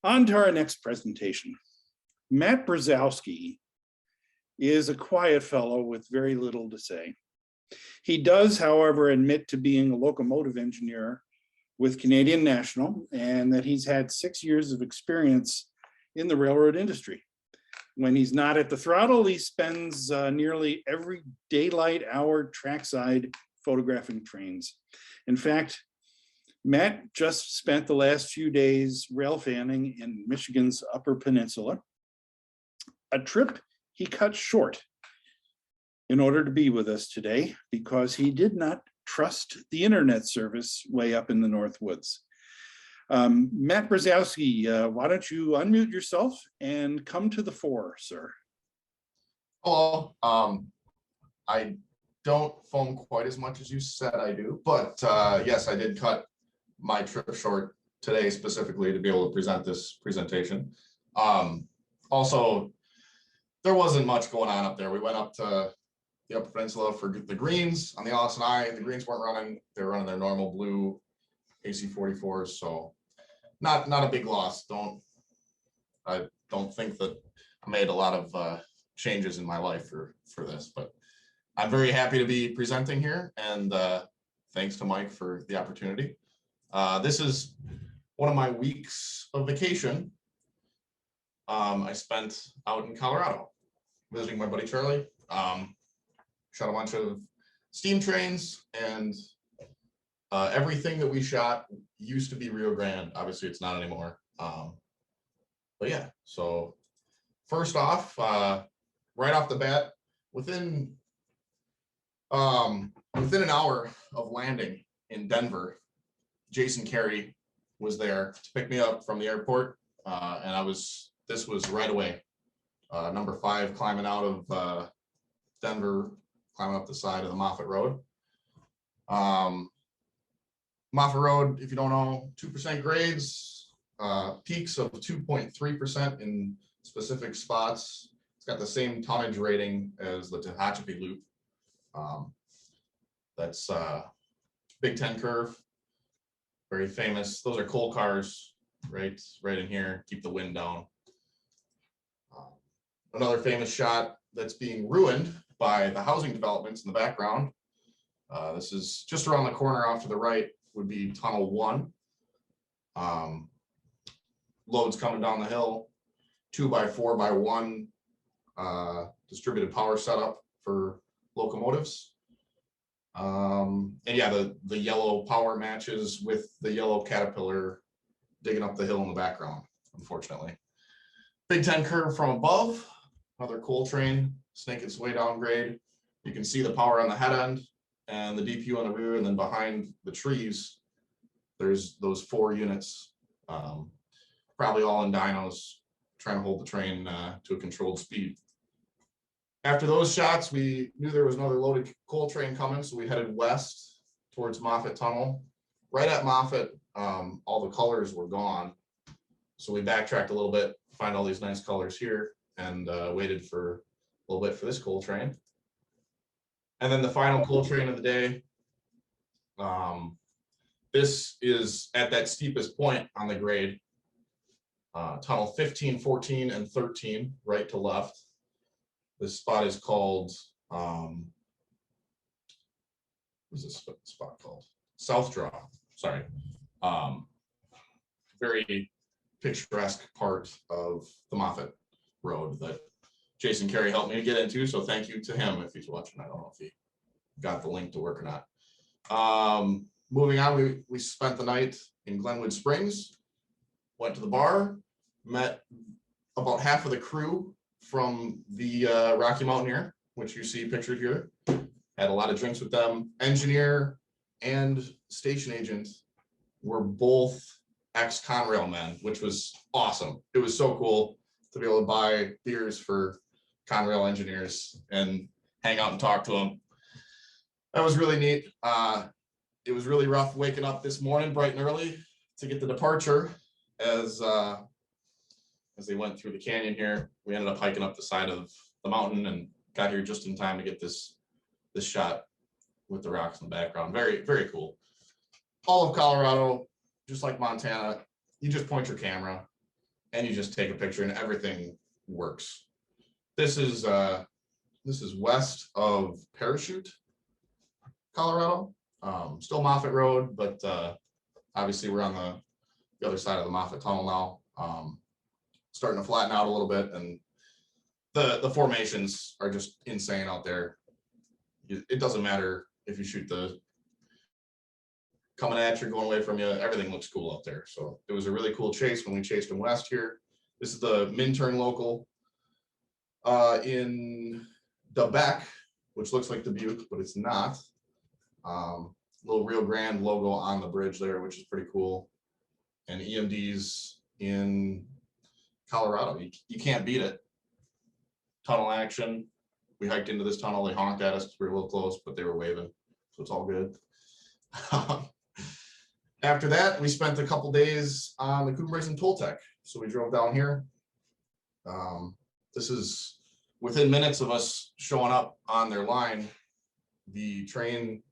On to our next presentation. Matt Brozowski is a quiet fellow with very little to say. He does, however, admit to being a locomotive engineer with Canadian National and that he's had 6 years of experience in the railroad industry. When he's not at the throttle, he spends nearly every daylight hour trackside photographing trains. In fact, Matt just spent the last few days rail fanning in Michigan's Upper Peninsula, a trip he cut short in order to be with us today because he did not trust the internet service way up in the North Woods. Matt Brozowski, why don't you unmute yourself and come to the fore, sir? Hello. I don't phone quite as much as you said I do, but yes, I did cut my trip short today specifically to be able to present this presentation. Also, there wasn't much going on up there. We went up to the Upper Peninsula for the greens on the LS&I. The greens weren't running. They were running their normal blue AC44s, so not a big loss. I don't think that I made a lot of changes in my life for this, but I'm very happy to be presenting here, and thanks to Mike for the opportunity. This is one of my weeks of vacation. I spent out in Colorado visiting my buddy Charlie. Shot a bunch of steam trains, and everything that we shot used to be Rio Grande. Obviously, it's not anymore. But yeah, so first off, right off the bat, within an hour of landing in Denver, Jason Carey was there to pick me up from the airport, and this was right away. Number 5 climbing out of Denver, climbing up the side of the Moffett Road. Moffett Road, if you don't know, 2% grades, peaks of 2.3% in specific spots. It's got the same tonnage rating as the Tehachapi Loop. That's Big Ten curve, very famous. Those are coal cars, right in here, keep the wind down. Another famous shot that's being ruined by the housing developments in the background. This is just around the corner off to the right would be Tunnel 1. Loads coming down the hill, 2x4x1 distributed power setup for locomotives. And yeah, the yellow power matches with the yellow Caterpillar digging up the hill in the background, unfortunately. Big Ten curve from above, another coal train snaking its way down grade. You can see the power on the head end and the DPU on the rear, and then behind the trees, there's those 4 units, probably all in dynos, trying to hold the train to a controlled speed. After those shots, we knew there was another loaded coal train coming, so we headed west towards Moffett Tunnel. Right at Moffett, all the colors were gone, so we backtracked a little bit, find all these nice colors here, and waited for a little bit for this coal train. And then the final coal train of the day. This is at that steepest point on the grade. Tunnel 15, 14, and 13, right to left. This spot is called, what is this spot called? South Draw, sorry. Very picturesque part of the Moffett Road that Jason Carey helped me to get into, so thank you to him if he's watching. I don't know if he got the link to work or not. Moving on, we spent the night in Glenwood Springs, went to the bar, met about half of the crew from the Rocky Mountaineer, which you see pictured here. Had a lot of drinks with them. Engineer and station agent were both ex-Conrail men, which was awesome. It was so cool to be able to buy beers for Conrail engineers and hang out and talk to them. That was really neat. It was really rough waking up this morning bright and early to get the departure as they went through the canyon here. We ended up hiking up the side of the mountain and got here just in time to get this shot with the rocks in the background. Very, very cool. All of Colorado, just like Montana, you just point your camera. and you just take a picture and everything works. This is west of Parachute, Colorado. Still Moffett Road, but obviously we're on the other side of the Moffett Tunnel now. Starting to flatten out a little bit, and the formations are just insane out there. It doesn't matter if you shoot the coming at you, going away from you, everything looks cool out there. So it was a really cool chase when we chased them west here. This is the Minturn local in Quebec, which looks like Dubuque, but it's not. Little Rio Grande logo on the bridge there, which is pretty cool. And EMDs in Colorado. You can't beat it. Tunnel action. We hiked into this tunnel. They honked at us because we were a little close, but they were waving. So it's all good. After that, we spent a couple days on the Cumbres and Toltec. So we drove down here. This is within minutes of us showing up on their line. The train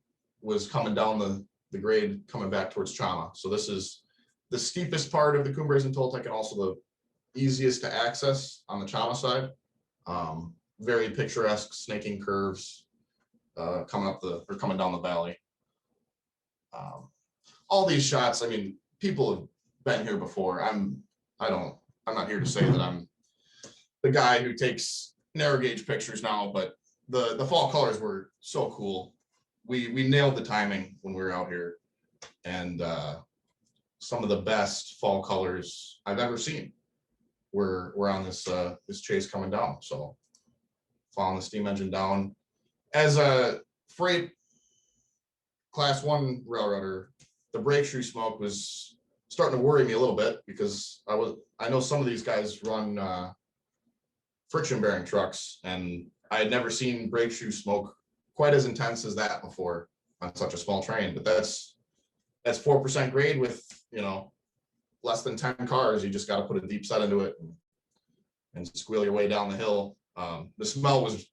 was coming down the grade coming back towards Chama. So this is the steepest part of the Cumbres and Toltec and also the easiest to access on the Chama side. Very picturesque snaking curves coming down the valley. All these shots, I mean, people have been here before. I'm not here to say that I'm the guy who takes narrow gauge pictures now, but the fall colors were so cool. We nailed the timing when we were out here, and some of the best fall colors I've ever seen were on this chase coming down. So following the steam engine down as a freight class 1 railroader, the brake shoe smoke was starting to worry me a little bit because I know some of these guys run friction bearing trucks, and I had never seen brake shoe smoke quite as intense as that before on such a small train. But that's 4% grade with, less than 10 cars. You just got to put a deep set into it and squeal your way down the hill. The smell was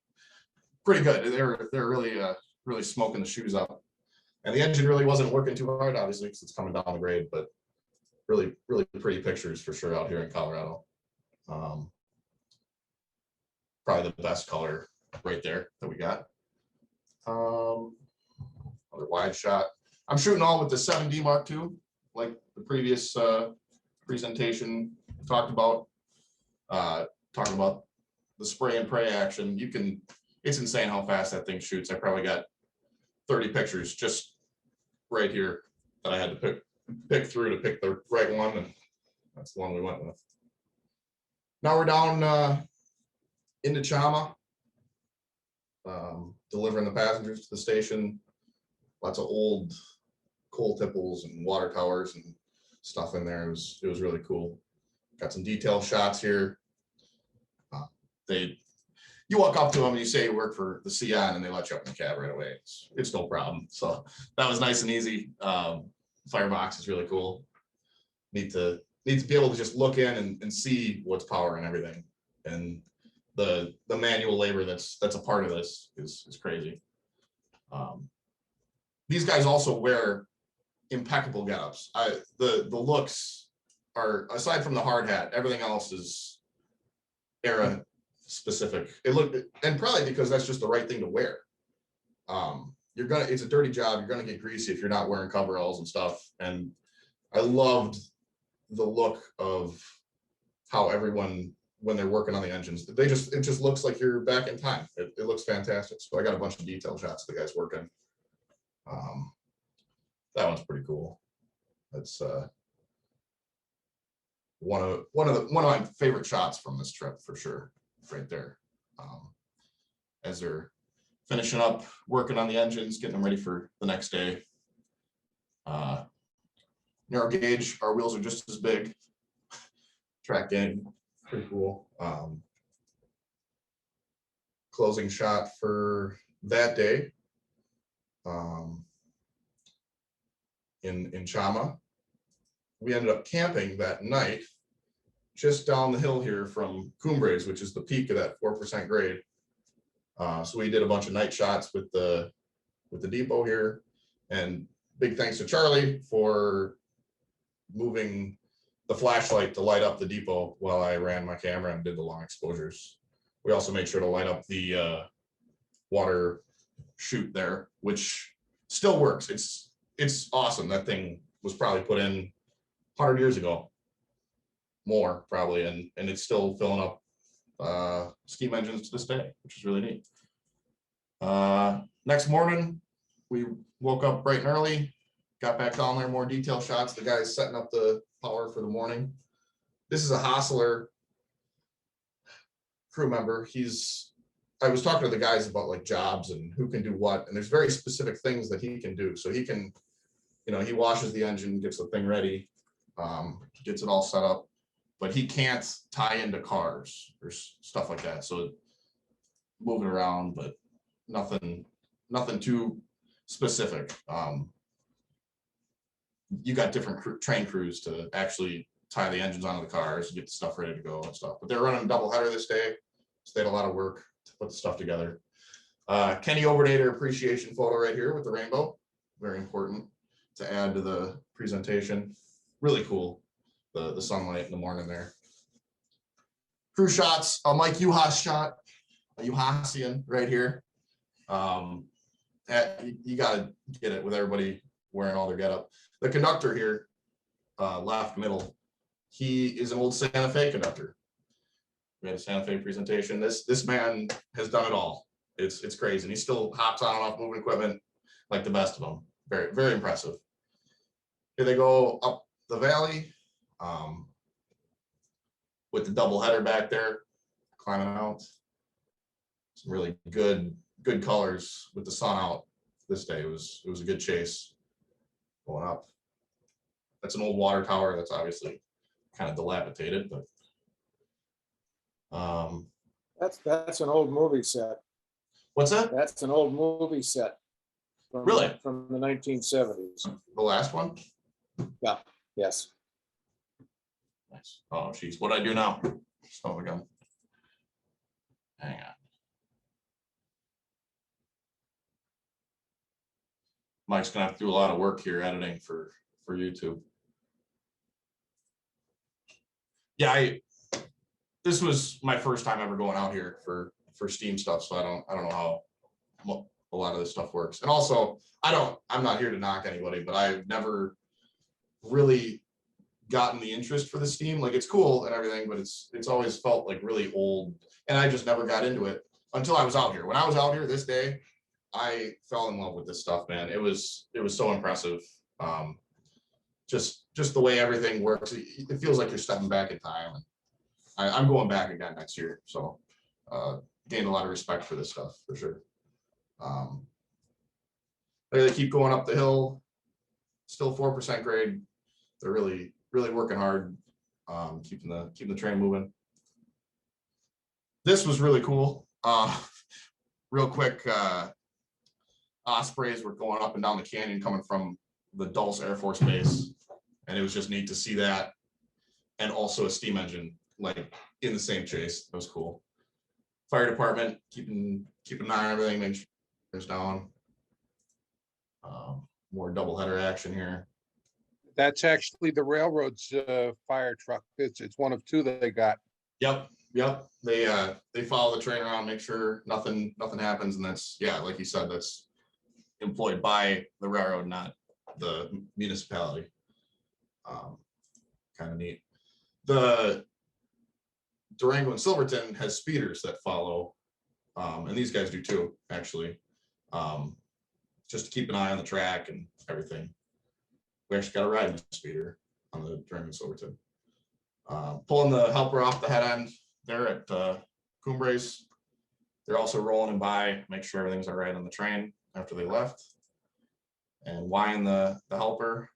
pretty good. They're really smoking the shoes up, and the engine really wasn't working too hard, obviously, because it's coming down the grade. But really pretty pictures for sure out here in Colorado. Probably the best color right there that we got. Another wide shot. I'm shooting all with the 7D Mark II, like the previous presentation talked about. Talking about the spray and pray action. It's insane how fast that thing shoots. I probably got 30 pictures just right here that I had to pick through to pick the right one, and that's the one we went with. Now we're down into Chama, delivering the passengers to the station. Lots of old coal tipples and water towers and stuff in there. It was really cool. Got some detailed shots here. You walk up to them and you say you work for the CN, and they let you up in the cab right away. It's no problem. So that was nice and easy. Firebox is really cool. Need to be able to just look in and see what's powering everything. And the manual labor that's a part of this is crazy. These guys also wear impeccable getups. The looks are, aside from the hard hat, everything else is era specific. And probably because that's just the right thing to wear. It's a dirty job. You're gonna get greasy if you're not wearing coveralls and stuff. And I loved the look of how everyone, when they're working on the engines, it just looks like you're back in time. It looks fantastic. So I got a bunch of detailed shots of the guys working. That one's pretty cool. That's one of my favorite shots from this trip for sure, right there. As they're finishing up working on the engines, getting them ready for the next day. Narrow gauge, our wheels are just as big. Track in, pretty cool. Closing shot for that day. In Chama. We ended up camping that night just down the hill here from Cumbres, which is the peak of that 4% grade. So we did a bunch of night shots with the depot here, and big thanks to Charlie for moving the flashlight to light up the depot while I ran my camera and did the long exposures. We also made sure to light up the water chute there, which still works. It's awesome. That thing was probably put in 100 years ago, more probably, and it's still filling up steam engines to this day, which is really neat. Next morning, we woke up bright and early, got back down there, more detail shots. The guy's setting up the power for the morning. This is a Hostler crew member. I was talking to the guys about like jobs and who can do what, and there's very specific things that he can do. So he can, he washes the engine, gets the thing ready, gets it all set up, but he can't tie into cars or stuff like that. So moving around, but nothing too specific. You got different train crews to actually tie the engines onto the cars, get the stuff ready to go and stuff. But they're running a double header this day, so they had a lot of work to put the stuff together. Kenny Overnader appreciation photo right here with the rainbow, very important to add to the presentation. Really cool, the sunlight in the morning there. Crew shots, a Mike Uhas shot, a Uhasian right here. You gotta get it with everybody wearing all their getup. The conductor here, left middle, he is an old Santa Fe conductor. We had a Santa Fe presentation. This man has done it all. It's crazy. And he still hops on and off moving equipment like the best of them. Very, very impressive. Here they go up the valley with the double header back there, climbing out. Some really good colors with the sun out this day. It was a good chase going up. That's an old water tower that's obviously kind of dilapidated, but that's an old movie set. what's that? That's an old movie set. Really? From the 1970s. The last one? Yeah. Yes. Nice. Oh, geez. What do I do now? Son of a gun. Hang on. Mike's gonna have to do a lot of work here editing for YouTube. Yeah, this was my first time ever going out here for steam stuff, so I don't know how a lot of this stuff works. And also, I'm not here to knock anybody, but I've never really gotten the interest for the steam. Like, it's cool and everything, but it's always felt like really old, and I just never got into it until I was out here. When I was out here this day, I fell in love with this stuff, man. It was so impressive. Just the way everything works. It feels like you're stepping back in time. And I'm going back again next year, so gained a lot of respect for this stuff for sure. They keep going up the hill, still 4% grade. They're really working hard, keeping the train moving. This was really cool. Real quick, Ospreys were going up and down the canyon coming from the Dulce Air Force Base, and it was just neat to see that, and also a steam engine like in the same chase. That was cool. Fire department keeping an eye on everything, make sure it's down. More double header action here. That's actually the railroad's fire truck. It's one of two that they got. Yep. They follow the train around, make sure nothing happens, and that's, yeah, like you said, that's employed by the railroad, not the municipality. Kind of neat. The Durango and Silverton has speeders that follow, and these guys do too, actually, just to keep an eye on the track and everything. We actually got a ride in the speeder on the Dragon Silverton. Pulling the helper off the head end there at Cumbres. They're also rolling them by, make sure everything's all right on the train after they left. And wind the helper.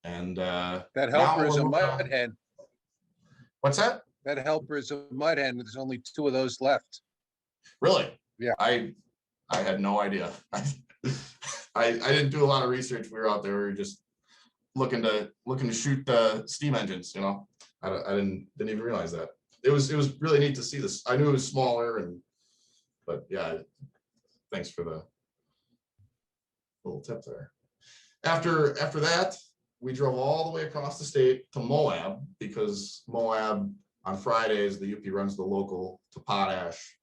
And that helper is a mud hen. What's that? That helper is a mud hen. There's only two of those left. Really? Yeah. I had no idea. I didn't do a lot of research. We were out there. We were just looking to shoot the steam engines. I didn't even realize that. It was really neat to see this. I knew it was smaller, but yeah. Thanks for the little tip there. After that, we drove all the way across the state to Moab, because Moab on Fridays, the UP runs the local to Potash.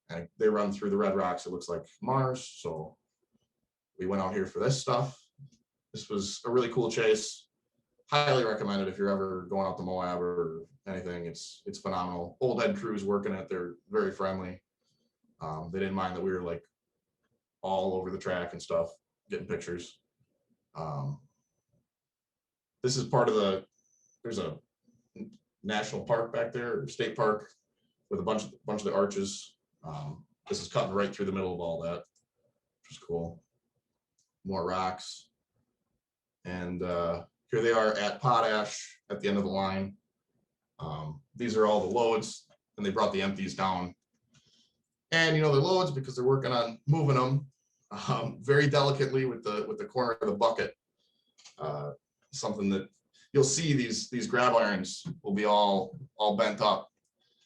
And they run through the Red Rocks. It looks like Mars. So we went out here for this stuff. This was a really cool chase. Highly recommended if you're ever going out to Moab or anything. It's phenomenal. Old head crews working it. They're very friendly. They didn't mind that we were like all over the track and stuff, getting pictures. This is part of there's a national park back there, or state park, with a bunch of the arches. This is cutting right through the middle of all that, which is cool. More rocks. And here they are at Potash at the end of the line. These are all the loads, and they brought the empties down. And they're loads because they're working on moving them very delicately with the corner of the bucket. Something that you'll see, these grab irons will be all bent up,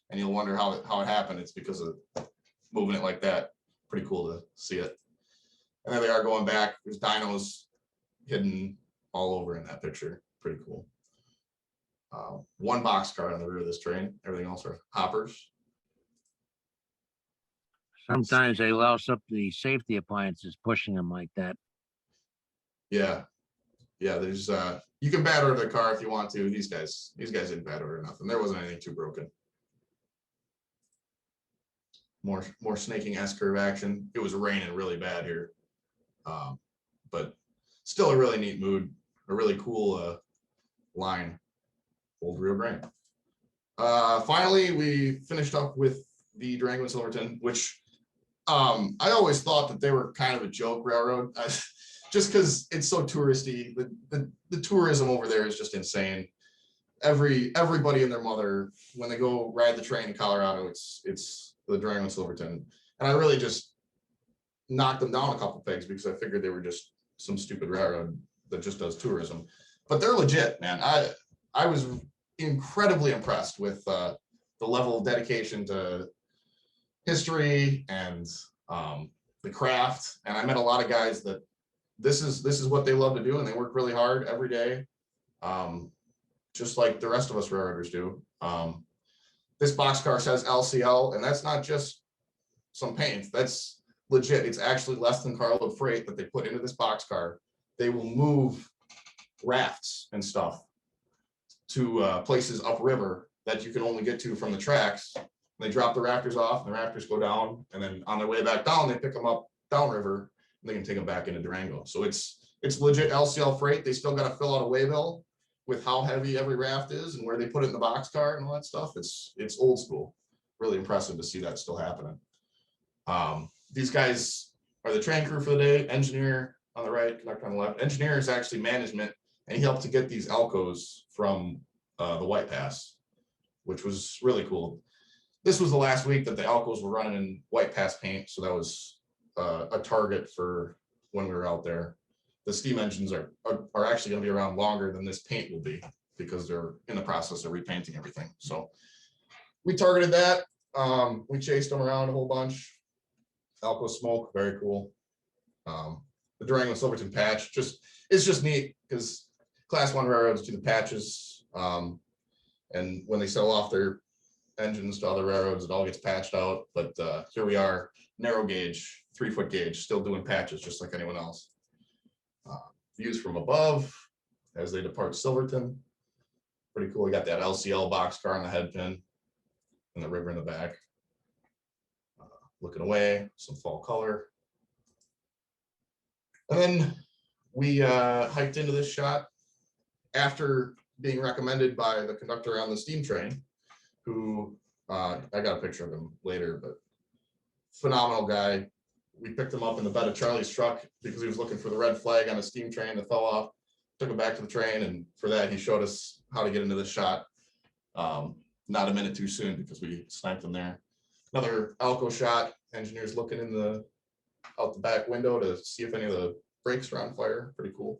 and you'll wonder how it happened. It's because of moving it like that. Pretty cool to see it. And there they are going back. There's dynos hidden all over in that picture. Pretty cool. One boxcar on the rear of this train. Everything else are hoppers. Sometimes they louse up the safety appliances pushing them like that. Yeah. There's you can bad order the car if you want to. These guys didn't bad order nothing. There wasn't anything too broken. More snaking S-curve action. It was raining really bad here, but still a really neat mood. A really cool line. Old Rio Grande. Finally, we finished up with the Dragon Silverton, which I always thought that they were kind of a joke railroad, just because it's so touristy. The tourism over there is just insane. Everybody and their mother, when they go ride the train in Colorado, it's the Dragon Silverton, and I really just knocked them down a couple pegs because I figured they were just some stupid railroad that just does tourism. But they're legit, man. I was incredibly impressed with the level of dedication to history and the craft. And I met a lot of guys that this is what they love to do, and they work really hard every day, just like the rest of us railroaders do. This boxcar says LCL, and that's not just some paint. That's legit. It's actually less than carload freight that they put into this boxcar. They will move rafts and stuff to places upriver that you can only get to from the tracks. They drop the rafters off, and the rafters go down, and then on their way back down, they pick them up downriver, and they can take them back into Durango. So it's legit LCL freight. They still got to fill out a waybill with how heavy every raft is and where they put it in the boxcar and all that stuff. It's old school. Really impressive to see that still happening. These guys are the train crew for the day. Engineer on the right, conductor on the left. Engineer is actually management, and he helped to get these Alcos from the White Pass, which was really cool. This was the last week that the Alcos were running in White Pass paint, so that was a target for when we were out there. The steam engines are actually going to be around longer than this paint will be because they're in the process of repainting everything. So we targeted that. We chased them around a whole bunch. Alco smoke, very cool. The Durango Silverton patch, it's just neat because Class 1 railroads do the patches, and when they sell off their engines to other railroads, it all gets patched out. But here we are, narrow gauge, 3-foot gauge, still doing patches just like anyone else. Views from above as they depart Silverton. Pretty cool. We got that LCL boxcar on the head pin and the river in the back. Looking away, some fall color. And then we hiked into this shot after being recommended by the conductor on the steam train, who I got a picture of him later, but phenomenal guy. We picked him up in the bed of Charlie's truck because he was looking for the red flag on a steam train that fell off. Took him back to the train, and for that he showed us how to get into this shot. Not a minute too soon because we sniped him there. Another Alco shot. Engineers looking out the back window to see if any of the brakes are on fire. Pretty cool.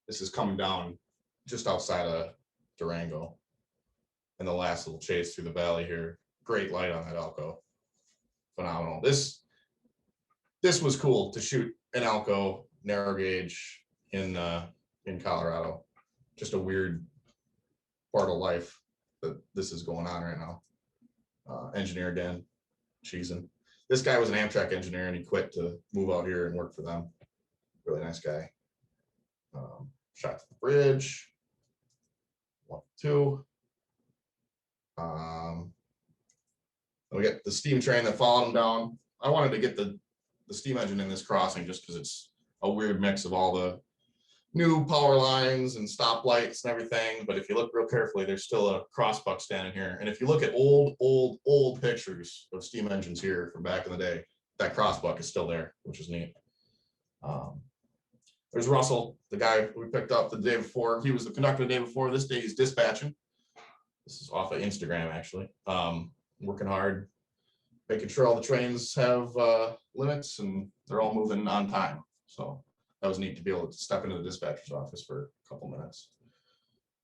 This is coming down just outside of Durango, and the last little chase through the valley here. Great light on that Alco. Phenomenal. This was cool to shoot an Alco narrow gauge in Colorado. Just a weird part of life that this is going on right now. Engineer again, cheesing. This guy was an Amtrak engineer and he quit to move out here and work for them. Really nice guy. Shot to the bridge. 1, 2. We get the steam train that followed him down. I wanted to get the steam engine in this crossing just because it's a weird mix of all the new power lines and stoplights and everything. But if you look real carefully, there's still a crossbuck standing here. And if you look at old pictures of steam engines here from back in the day, that crossbuck is still there, which is neat. There's Russell, the guy we picked up the day before. He was the conductor the day before. This day he's dispatching. This is off of Instagram, actually. Working hard, making sure all the trains have limits and they're all moving on time. So that was neat to be able to step into the dispatcher's office for a couple minutes.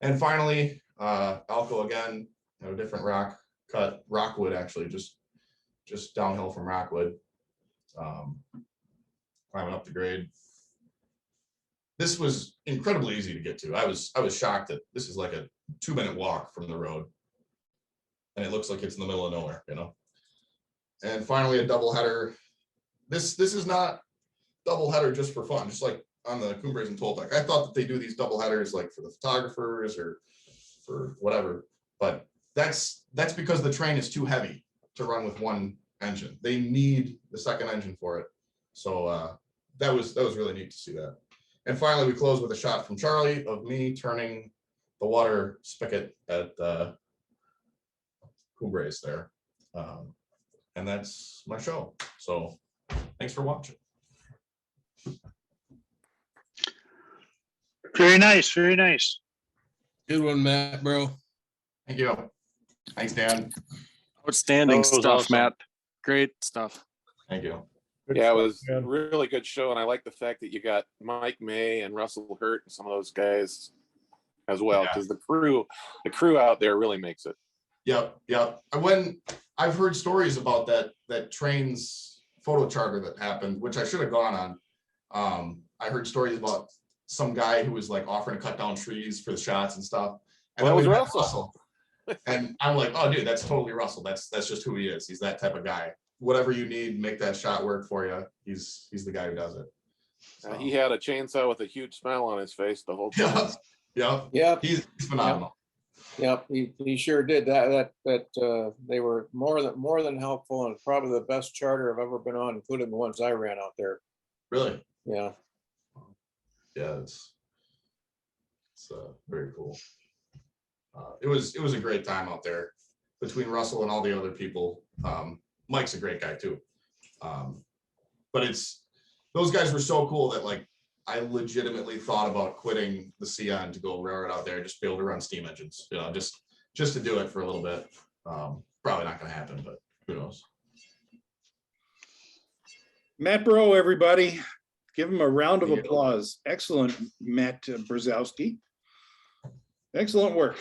And finally, Alco again, a different rock cut, Rockwood actually, just downhill from Rockwood. Climbing up the grade. This was incredibly easy to get to. I was shocked that this is like a 2-minute walk from the road. And it looks like it's in the middle of nowhere, you know. And finally, a double header. This is not double header just for fun, just like on the Cumbres and Toltec. I thought that they do these double headers like for the photographers or for whatever, but that's because the train is too heavy to run with one engine. They need the second engine for it. So that was really neat to see that. And finally, we close with a shot from Charlie of me turning the water spigot at Cumbres there. And that's my show. So thanks for watching. Very nice, very nice. Good one, Matt, bro. Thank you. Thanks, Dan. Outstanding That was stuff, awesome. Matt. Great stuff. Thank you. Yeah, it was a really good show, and I like the fact that you got Mike May and Russell Hurt and some of those guys as well, because the crew out there really makes it. Yep. When I've heard stories about that train's photo charter that happened, which I should have gone on. I heard stories about some guy who was like offering to cut down trees for the shots and stuff. And Well, then it we was met Russell. And I'm like, oh, dude, that's totally Russell. That's just who he is. He's that type of guy. Whatever you need, make that shot work for you. He's the guy who does it. So. He had a chainsaw with a huge smile on his face the whole time. Yep. He's phenomenal. Yep, he sure did that. They were more than helpful, and probably the best charter I've ever been on, including the ones I ran out there. Really? Yeah. Yeah, it's very cool. It was a great time out there between Russell and all the other people. Mike's a great guy too. But those guys were so cool that like I legitimately thought about quitting the CN to go railroad out there, just be able to run steam engines, you know, just to do it for a little bit. Probably not going to happen, but who knows? Matt Bro, everybody. Give him a round of applause. Excellent, Matt Brozowski. Excellent work.